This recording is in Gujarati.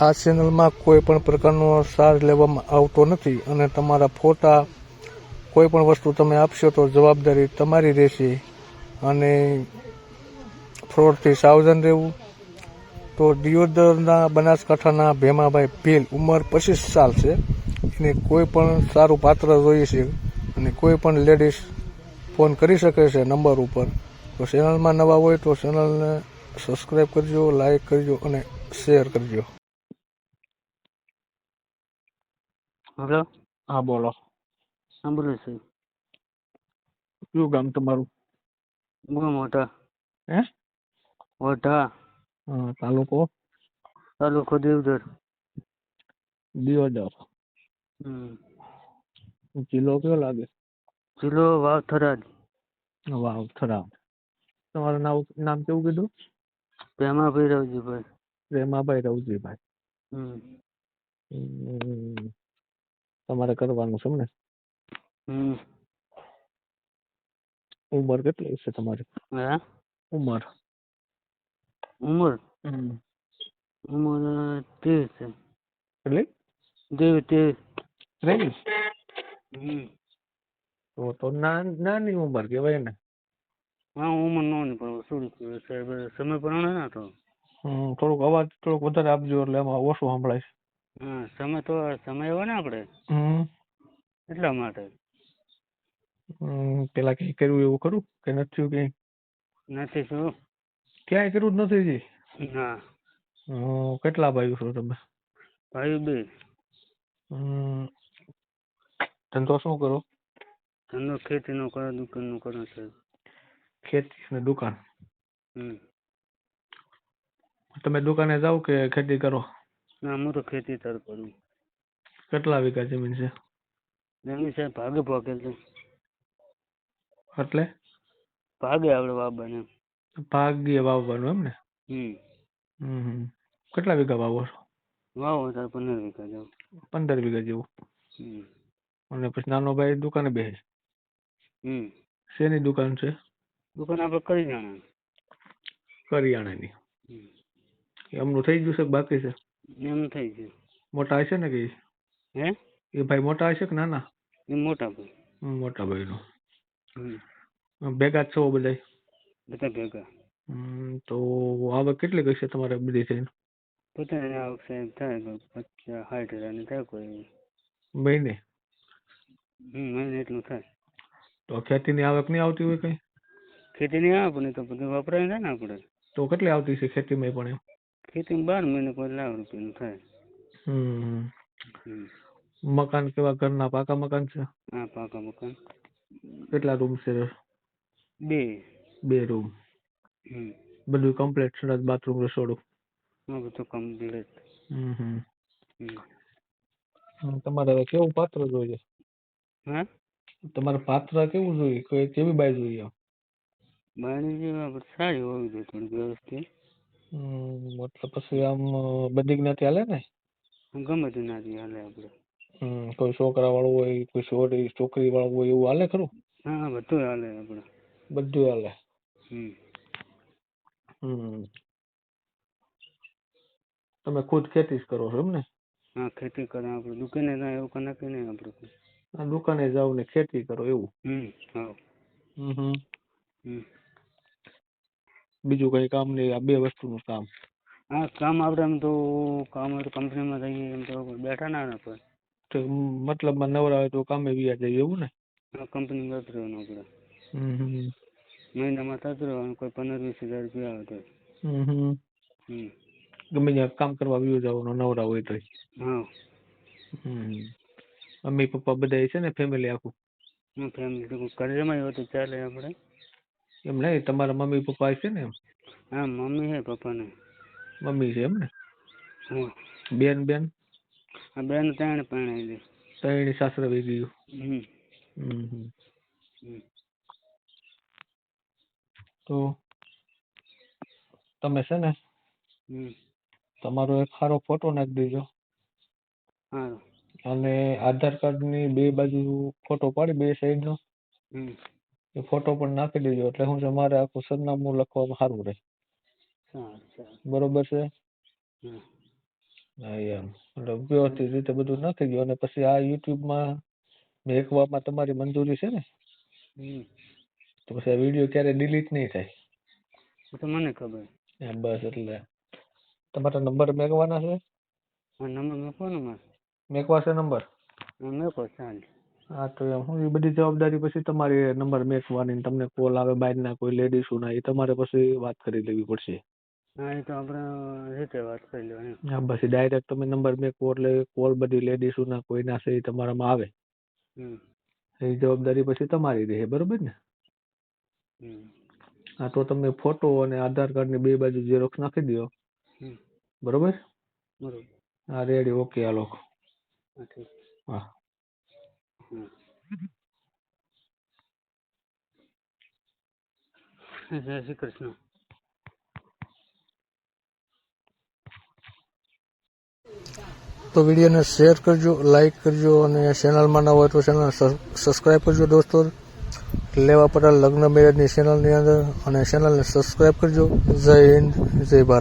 આ ચેનલમાં કોઈ પણ પ્રકારનો ચાર્જ લેવામાં આવતો નથી અને તમારા ફોટા કોઈ પણ વસ્તુ તમે આપશો તો જવાબદારી તમારી રહેશે અને ફ્રોડથી સાવધાન રહેવું. તો દિયોદરના બનાસકાંઠાના ભેમાભાઈ ભીલ, ઉંમર 25 સાલ છે. એને કોઈ પણ સારું પાત્ર જોઈએ છે અને કોઈ પણ લેડીઝ ફોન કરી શકે છે નંબર ઉપર. તો ચેનલમાં નવા હોય તો ચેનલને સબસ્ક્રાઈબ કરજો, લાઈક કરજો અને શેર કરજો. હેલો, હા બોલો. સાંભળે છે. કયું ગામ તમારું? બહુ મોટા. હે? મોટા. તાલુકો? તાલુકો દેવદર. દિયોદર. જિલ્લો કયો લાગે? જિલ્લો વાવ-થરાદ. વાવ-થરાદ. તમારું નામ કેવું કીધું? ભેમાભાઈ રવજીભાઈ. રેમાભાઈ રવજીભાઈ. તમારે કરવાનું છે ને? ઉંમર કેટલી છે તમારી? હે? ઉંમર? ઉંમર 30 છે. કેટલી? 23. તો નાની ઉંમર કહેવાય ને. હા, ઉંમર નાની પણ થોડીક સમય પ્રમાણે ના તો. થોડુંક અવાજ થોડોક વધારે આપજો એટલે એમાં ઓછું સંભળાય. હા, સમય હોય ને આપણે એટલા માટે. પેલા કઈ કર્યું એવું ખરું કે નથી થયું કઈ? નથી શું? ક્યાંય કર્યું જ નથી જી? ના. કેટલા ભાઈઓ છો તમે? ભાઈ 2. ધંધો શું કરો? ધંધો ખેતી નો કરો, દુકાન નું કરો છે. ખેતી ને દુકાન. તમે દુકાને જાવ કે ખેતી કરો? ના, હું તો ખેતી કરું. કેટલા વીઘા જમીન છે? જમીન છે ભાગે ભાગે છે. એટલે? ભાગે આપણે વાવવાનું. ભાગ્યે વાવવાનું એમ ને? કેટલા વીઘા વાવો છો? વાવો ત્યારે 15 વીઘા જેવું. 15 વીઘા જેવું. અને પછી નાનો ભાઈ દુકાને બેસે? શેની દુકાન છે? દુકાન આપણે કરિયાણાની. કરિયાણાની. એમનું થઈ ગયું છે કે બાકી છે? એમ થઈ ગયું. મોટા હશે ને કે? હે? એ ભાઈ મોટા હશે કે નાના? એ મોટા ભાઈ. મોટા ભાઈ નો. ભેગા જ છો બધા? બધા ભેગા. તો આવક કેટલી ગઈ છે તમારે બધી થઈને? પોતાની આવક સાહેબ થાય 50-60 હજાર થાય કોઈ. મહિને? મહિને એટલું થાય. તો ખેતીની આવક નહીં આવતી હોય કઈ? ખેતી નહીં આવે પણ તો બધું વપરાય જાય ને આપણે. તો કેટલી આવતી છે ખેતીમાં પણ? ખેતીમાં 12 મહિને કોઈ લાખ રૂપિયાનું થાય. મકાન કેવા ઘરના પાકા મકાન છે? હા, પાકા મકાન. કેટલા રૂમ છે? 2 રૂમ. બધું કમ્પ્લીટ સંડાસ બાથરૂમ રસોડું? હા, બધું કમ્પ્લીટ. તમારે કેવું પાત્ર જોઈએ? હા? તમારે પાત્ર કેવું જોઈએ? કેવી બાઈ જોઈએ? બાયણી જેવા સારી હોવી જોઈએ થોડી વ્યવસ્થિત. મતલબ પછી આમ બધી જ્ઞાતિ હાલે ને? ગમે તે નાતી હાલે આપણે. કોઈ છોકરા વાળું હોય, કોઈ છોકરી વાળું હોય એવું હાલે ખરું? હા, બધું હાલે આપણે. બધું હાલે. તમે ખુદ ખેતી જ કરો છો એમ ને? હા, ખેતી કરે આપણે. દુકાને ના એવું કઈ નક્કી નહીં આપણે. દુકાને જાવ ને ખેતી કરો એવું? હા. બીજું કઈ કામ નહીં, આ 2 વસ્તુનું કામ? હા, કામ આપણે એમ તો કંપનીમાં રહીએ એમ તો બેઠા ના કોઈ. મતલબમાં નવરા હોય તો કામે વ્યા જાય એવું ને? હા, કંપની જતું રહેવાનું આપણે. મહિનામાં થતું રહેવાનું, કોઈ 15-20 હજાર રૂપિયા આવે તો. ગમે ત્યાં કામ કરવા વ્યો જવાનું નવરા હોય તો? હા. મમ્મી પપ્પા બધા છે ને ફેમિલી આખું? ફેમિલી કર્જમાં હોય તો ચાલે આપણે. એમ નહીં, તમારા મમ્મી પપ્પા છે ને? હા, મમ્મી હે, પપ્પા નહીં. મમ્મી છે એમ ને? હા. બેન? આ બેન 3 પરણાવી. 3 સાસરે વહી ગયું. તો તમે છે ને તમારો એક સારો ફોટો નાખી દેજો. હા. અને આધાર કાર્ડ ની 2 બાજુ ફોટો પાડી 2 સાઈડ નો. એ ફોટો પણ નાખી દેજો એટલે હું છે મારે આખું સરનામું લખવામાં સારું રહે. બરોબર છે? હા એમ એટલે વ્યવસ્થિત રીતે બધું નાખી દો અને પછી આ યુટ્યુબમાં મેકવામાં તમારી મંજૂરી છે ને? હમ. તો પછી આ વિડીયો ક્યારે ડિલીટ નહીં થાય. એ તો મને ખબર. હા બસ એટલે તમારા નંબર મેકવાના છે? હા નંબર મેકો ને મારે. મેકવા છે નંબર? હા મેકો ચાલે. હા તો એમ હું એ બધી જવાબદારી પછી તમારી નંબર મેકવાની ને તમને કોલ આવે બહારના કોઈ લેડીઝોના એ તમારે પછી વાત કરી લેવી પડશે. હા એ તો આપણે રીતે વાત કરી લેવાની. હા પછી ડાયરેક્ટ તમે નંબર મેકવો એટલે કોલ બધી લેડીઝોના કોઈના છે એ તમારામાં આવે. હમ. એ જવાબદારી પછી તમારી રહે બરોબર ને? હમ. હા તો તમે ફોટો અને આધાર કાર્ડની બે બાજુ ઝેરોક્ષ નાખી દો. હમ. બરોબર? બરોબર. હા રેડી ઓકે હાલો. હા ઠીક. હા. હમ. જય શ્રી કૃષ્ણ. તો વિડીયોને શેર કરજો, લાઈક કરજો અને ચેનલમાં ન હોય તો ચેનલ સબસ્ક્રાઈબ કરજો દોસ્તો. લેવા પડેલ લગ્ન મેરેજની ચેનલની અંદર અને ચેનલને સબસ્ક્રાઈબ કરજો. જય હિન્દ, જય ભારત.